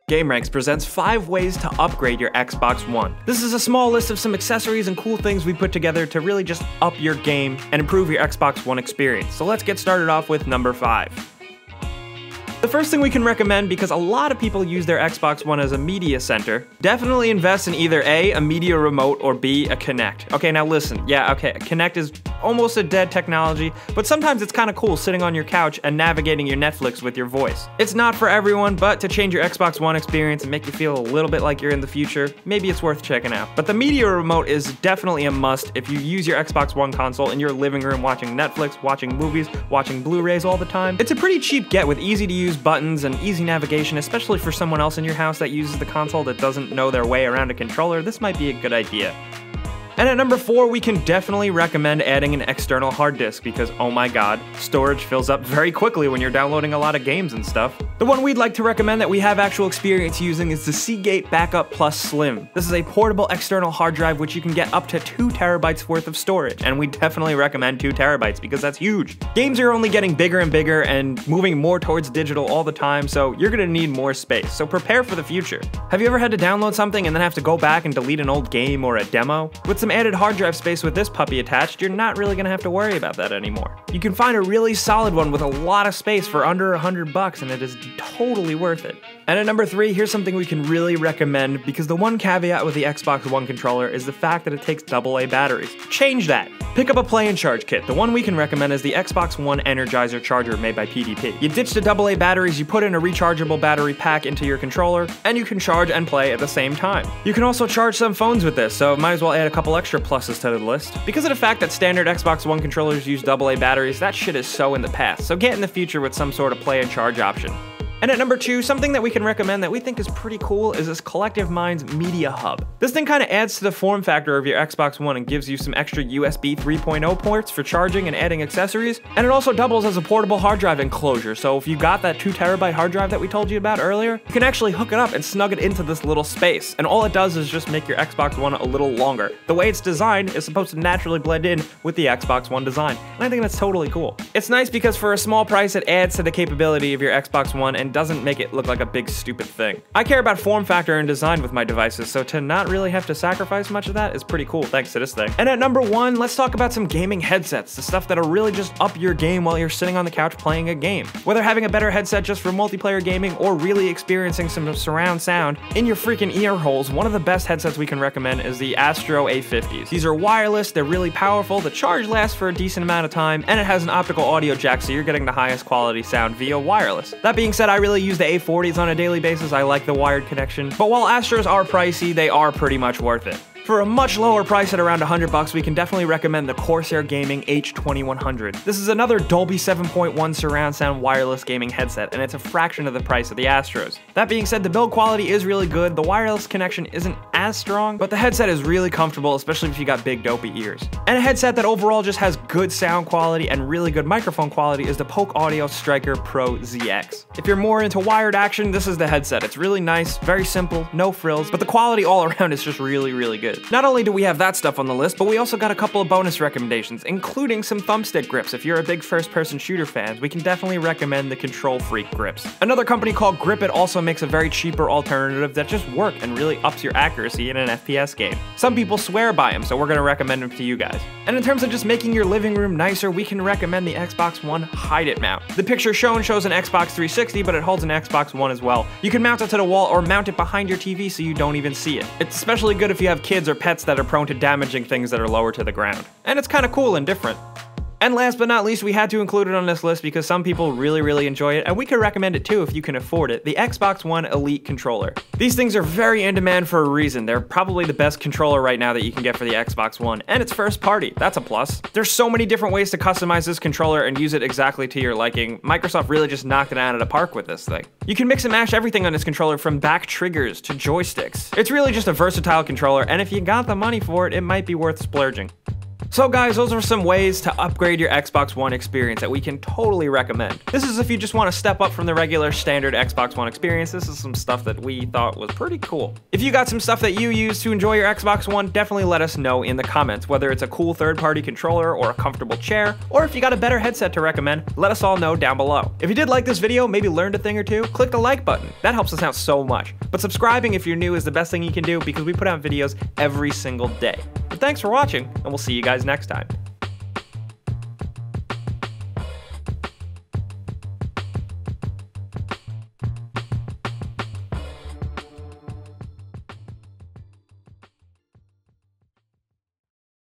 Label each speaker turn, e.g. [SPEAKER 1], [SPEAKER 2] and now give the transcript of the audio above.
[SPEAKER 1] gameranx presents 5 ways to upgrade your Xbox One. This is a small list of some accessories and cool things we put together to really just up your game and improve your Xbox One experience. So let's get started off with number 5. The first thing we can recommend, because a lot of people use their Xbox One as a media center, definitely invest in either A, a media remote, or B, a Kinect. Okay, now listen, yeah, okay, a Kinect is almost a dead technology, but sometimes it's kind of cool sitting on your couch and navigating your Netflix with your voice. It's not for everyone, but to change your Xbox One experience and make you feel a little bit like you're in the future, maybe it's worth checking out. But the media remote is definitely a must if you use your Xbox One console in your living room watching Netflix, watching movies, watching Blu-rays all the time. It's a pretty cheap get with easy to use buttons and easy navigation, especially for someone else in your house that uses the console that doesn't know their way around a controller. This might be a good idea. And at number 4, we can definitely recommend adding an external hard disk because, oh my god, storage fills up very quickly when you're downloading a lot of games and stuff. The one we'd like to recommend that we have actual experience using is the Seagate Backup Plus Slim. This is a portable external hard drive which you can get up to 2 terabytes worth of storage, and we definitely recommend 2 terabytes because that's huge. Games are only getting bigger and bigger and moving more towards digital all the time, so you're gonna need more space, so prepare for the future. Have you ever had to download something and then have to go back and delete an old game or a demo? With some added hard drive space with this puppy attached, you're not really gonna have to worry about that anymore. You can find a really solid one with a lot of space for under $100 and it is totally worth it. And at number 3, here's something we can really recommend because the one caveat with the Xbox One controller is the fact that it takes AA batteries. Change that! Pick up a play and charge kit. The one we can recommend is the Xbox One Energizer Charger made by PDP. You ditch the AA batteries, you put in a rechargeable battery pack into your controller, and you can charge and play at the same time. You can also charge some phones with this, so might as well add a couple extra pluses to the list. Because of the fact that standard Xbox One controllers use AA batteries, that shit is so in the past, so get in the future with some sort of play and charge option. And at number 2, something that we can recommend that we think is pretty cool is this Collective Minds Media Hub. This thing kind of adds to the form factor of your Xbox One and gives you some extra USB 3.0 ports for charging and adding accessories, and it also doubles as a portable hard drive enclosure, so if you got that 2 terabyte hard drive that we told you about earlier, you can actually hook it up and snug it into this little space, and all it does is just make your Xbox One a little longer. The way it's designed is supposed to naturally blend in with the Xbox One design, and I think that's totally cool. It's nice because for a small price it adds to the capability of your Xbox One and doesn't make it look like a big stupid thing. I care about form factor and design with my devices, so to not really have to sacrifice much of that is pretty cool thanks to this thing. And at number 1, let's talk about some gaming headsets, the stuff that'll really just up your game while you're sitting on the couch playing a game. Whether having a better headset just for multiplayer gaming or really experiencing some surround sound in your freaking ear holes, one of the best headsets we can recommend is the Astro A50s. These are wireless, they're really powerful, the charge lasts for a decent amount of time, and it has an optical audio jack so you're getting the highest quality sound via wireless. That being said, I really use the A40s on a daily basis. I like the wired connection, but while Astros are pricey, they are pretty much worth it. For a much lower price at around $100, we can definitely recommend the Corsair Gaming H2100. This is another Dolby 7.1 surround sound wireless gaming headset, and it's a fraction of the price of the Astros. That being said, the build quality is really good, the wireless connection isn't as strong, but the headset is really comfortable, especially if you got big dopey ears. And a headset that overall just has good sound quality and really good microphone quality is the Polk Audio Striker Pro ZX. If you're more into wired action, this is the headset. It's really nice, very simple, no frills, but the quality all around is just really, really good. Not only do we have that stuff on the list, but we also got a couple of bonus recommendations, including some thumbstick grips. If you're a big first-person shooter fan, we can definitely recommend the Control Freak grips. Another company called Grip It also makes a very cheaper alternative that just work and really ups your accuracy in an FPS game. Some people swear by them, so we're gonna recommend them to you guys. And in terms of just making your living room nicer, we can recommend the Xbox One Hide It mount. The picture shown shows an Xbox 360, but it holds an Xbox One as well. You can mount it to the wall or mount it behind your TV so you don't even see it. It's especially good if you have kids or pets that are prone to damaging things that are lower to the ground. And it's kind of cool and different. And last but not least, we had to include it on this list because some people really enjoy it, and we could recommend it too if you can afford it, the Xbox One Elite controller. These things are very in demand for a reason. They're probably the best controller right now that you can get for the Xbox One, and it's first party. That's a plus. There's so many different ways to customize this controller and use it exactly to your liking. Microsoft really just knocked it out of the park with this thing. You can mix and match everything on this controller from back triggers to joysticks. It's really just a versatile controller, and if you got the money for it, it might be worth splurging. So guys, those are some ways to upgrade your Xbox One experience that we can totally recommend. This is if you just want to step up from the regular standard Xbox One experience. This is some stuff that we thought was pretty cool. If you got some stuff that you use to enjoy your Xbox One, definitely let us know in the comments, whether it's a cool third-party controller or a comfortable chair, or if you got a better headset to recommend, let us all know down below. If you did like this video, maybe learned a thing or two, click the like button. That helps us out so much. But subscribing if you're new is the best thing you can do because we put out videos every single day. But thanks for watching, and we'll see you guys next time.